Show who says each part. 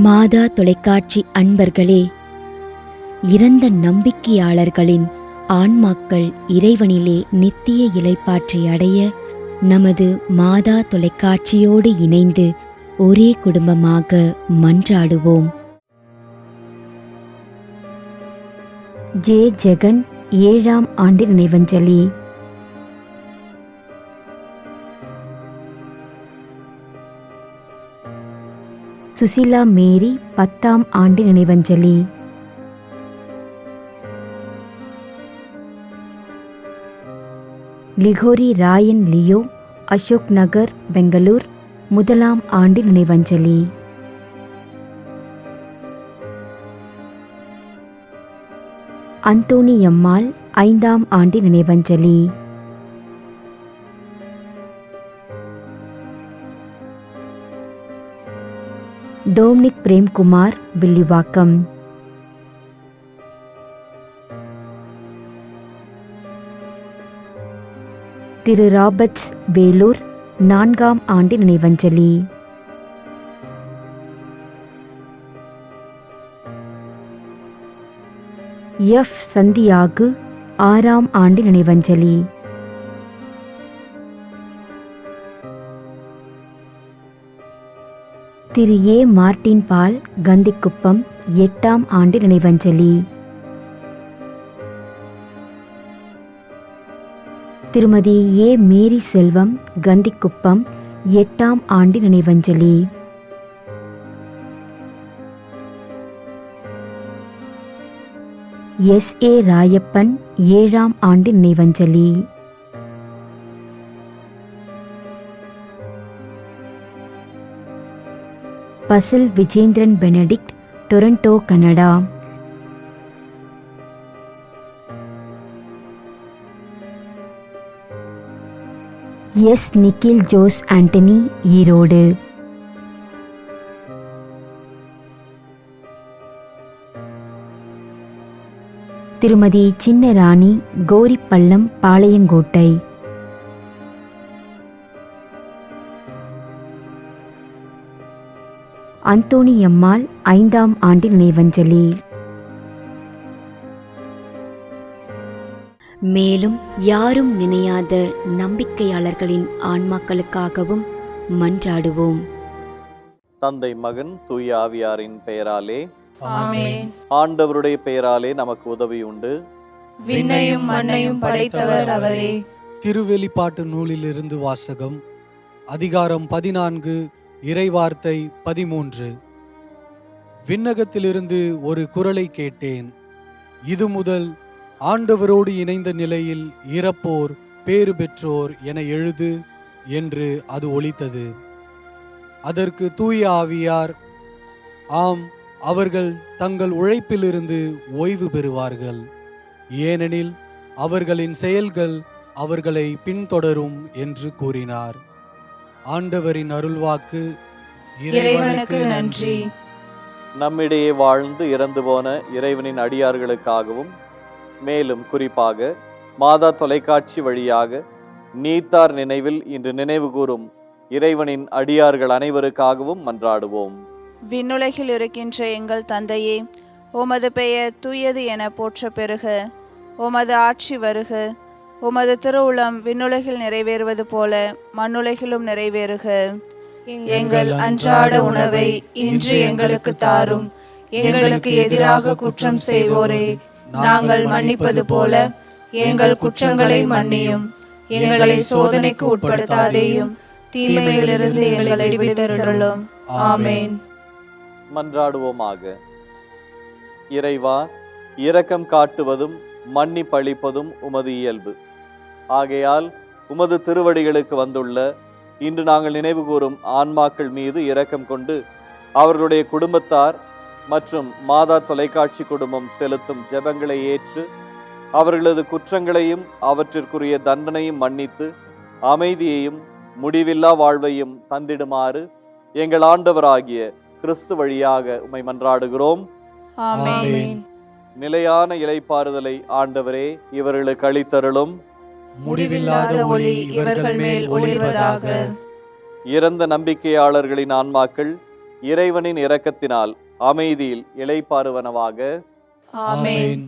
Speaker 1: மாதா தொலைக்காட்சி அன்பர்களே, இறந்த நம்பிக்கையாளர்களின் ஆன்மாக்கள் இறைவனிலே நித்திய இளைப்பாற்றி அடைய நமது மாதா தொலைக்காட்சியோடு இணைந்து ஒரே குடும்பமாக மன்றாடுவோம். ஜே. ஜெகன் 7ஆம் ஆண்டு நினைவஞ்சலி. சுசிலா மேரி 10ஆம் ஆண்டு நினைவஞ்சலி. லிகோரி ராயன் லியோ, அசோக் நகர், பெங்களூர், 1ஆம் ஆண்டு நினைவஞ்சலி. அந்தோணி அம்மாள் 5ஆம் ஆண்டு நினைவஞ்சலி. டோம்னிக் பிரேம்குமார், வில்லிவாக்கம். திரு ராபர்ட்ஸ், வேலூர், 4ஆம் ஆண்டு நினைவஞ்சலி. எஃப். சந்தியாகு, 6ஆம் ஆண்டு நினைவஞ்சலி. திரு ஏ. மார்ட்டின் பால், கந்திக்குப்பம், 8ஆம் ஆண்டு நினைவஞ்சலி. திருமதி ஏ. மேரி செல்வம், கந்திக்குப்பம், 8ஆம் ஆண்டு நினைவஞ்சலி. எஸ். ஏ. ராயப்பன், 7ஆம் ஆண்டு நினைவஞ்சலி. Basil Vijendran Benedict, Toronto, Canada. S. Nikhil Jose Antony, Erode. திருமதி சின்னராணி, கோரிப்பள்ளம், பாளையங்கோட்டை. அந்தோணி அம்மாள், 5ஆம் ஆண்டு நினைவஞ்சலி. மேலும் யாரும் நினையாத நம்பிக்கையாளர்களின் ஆன்மாக்களுக்காகவும் மன்றாடுவோம்.
Speaker 2: தந்தை, மகன், தூய ஆவியாரின் பெயராலே
Speaker 3: ஆமென்.
Speaker 2: ஆண்டவருடைய பெயராலே நமக்கு உதவி உண்டு.
Speaker 3: விண்ணையும் மண்ணையும் படைத்தவர் அவரே.
Speaker 4: திருவெளிப்பாட்டு நூலிலிருந்து வாசகம். அதிகாரம் 14, இறைவார்த்தை 13. விண்ணகத்திலிருந்து ஒரு குரலை கேட்டேன். இது முதல் ஆண்டவரோடு இணைந்த நிலையில் இறப்போர் பேறு பெற்றோர் என எழுது என்று அது ஒலித்தது. அதற்கு தூய ஆவியார், ஆம், அவர்கள் தங்கள் உழைப்பிலிருந்து ஓய்வு பெறுவார்கள், ஏனெனில் அவர்களின் செயல்கள் அவர்களை பின்தொடரும் என்று கூறினார். ஆண்டவரின் அருள்வாக்கு.
Speaker 3: இறைவனுக்கு நன்றி.
Speaker 2: நம்மிடையே வாழ்ந்து இறந்து போன இறைவனின் அடியார்களுக்காகவும், மேலும் குறிப்பாக மாதா தொலைக்காட்சி வழியாக நீத்தார் நினைவில் இன்று நினைவு கூறும் இறைவனின் அடியார்கள் அனைவருக்காகவும் மன்றாடுவோம்.
Speaker 3: விண்ணுலகில் இருக்கின்ற எங்கள் தந்தையே, உமது பெயர் தூயது என போற்ற பெறுக. உமது ஆட்சி வருக. உமது திருவுளம் விண்ணுலகில் நிறைவேறுவது போல மண்ணுலகிலும் நிறைவேறுக. எங்கள் அன்றாட உணவை இன்று எங்களுக்கு தாரும். எங்களுக்கு எதிராக குற்றம் செய்வோரே நாங்கள் மன்னிப்பது போல எங்கள் குற்றங்களை மன்னியும். எங்களை சோதனைக்கு உட்படுத்தாதேயும், தீமையிலிருந்து எங்களை விடுவித்தருளும். ஆமென்.
Speaker 2: மன்றாடுவோமாக. இறைவா, இரக்கம் காட்டுவதும் மன்னிப்பளிப்பதும் உமது இயல்பு. ஆகையால் உமது திருவடிகளுக்கு வந்துள்ள இன்று நாங்கள் நினைவு கூறும் ஆன்மாக்கள் மீது இரக்கம் கொண்டு அவர்களுடைய குடும்பத்தார் மற்றும் மாதா தொலைக்காட்சி குடும்பம் செலுத்தும் ஜெபங்களை ஏற்று அவர்களது குற்றங்களையும் அவற்றிற்குரிய தண்டனையும் மன்னித்து அமைதியையும் முடிவில்லா வாழ்வையும் தந்திடுமாறு எங்கள் ஆண்டவராகிய கிறிஸ்து வழியாக உம்மை மன்றாடுகிறோம்.
Speaker 3: ஆமென்.
Speaker 2: நிலையான இளைப்பாறுதலை ஆண்டவரே இவர்களுக்கு அளித்தருளும்.
Speaker 3: முடிவில்லாத ஒளி இவர்கள் மேல் ஒளிர்வதாக.
Speaker 2: இறந்த நம்பிக்கையாளர்களின் ஆன்மாக்கள் இறைவனின் இரக்கத்தினால் அமைதியில் இளைப்பாறுவனவாக.
Speaker 3: ஆமென்.